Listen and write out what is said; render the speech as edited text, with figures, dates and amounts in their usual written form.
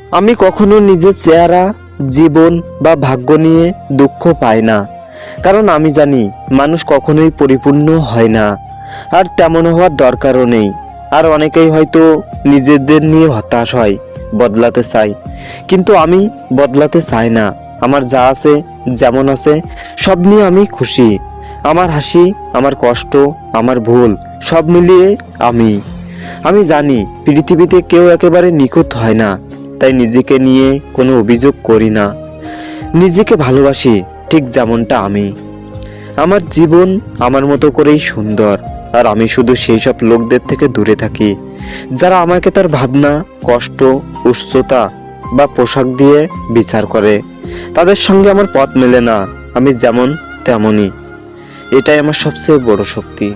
আমি কখনো নিজের চেহারা, জীবন বা ভাগ্য নিয়ে দুঃখ পাই না, কারণ আমি জানি মানুষ কখনোই পরিপূর্ণ হয় না, আর তেমন হওয়ার দরকারও নেই। আর অনেকেই হয়তো নিজেদের নিয়ে হতাশ হয়, বদলাতে চায়, কিন্তু আমি বদলাতে চাই না। আমার যা আছে, যেমন আছে, সব নিয়ে আমি খুশি। আমার হাসি, আমার কষ্ট, আমার ভুল, সব মিলিয়ে আমি আমি জানি পৃথিবীতে কেউ একেবারে নিখুঁত হয় না, তাই নিজেকে নিয়ে কোনো অভিযোগ করি না। নিজেকে ভালোবাসি ঠিক যেমনটা আমি। আমার জীবন আমার মতো করেই সুন্দর, আর আমি শুধু সেই সব লোকদের থেকে দূরে থাকি যারা আমাকে তার ভাবনা, কষ্ট, উচ্চতা বা পোশাক দিয়ে বিচার করে। তাদের সঙ্গে আমার পথ মেলে না। আমি যেমন তেমনই, এটাই আমার সবচেয়ে বড় শক্তি।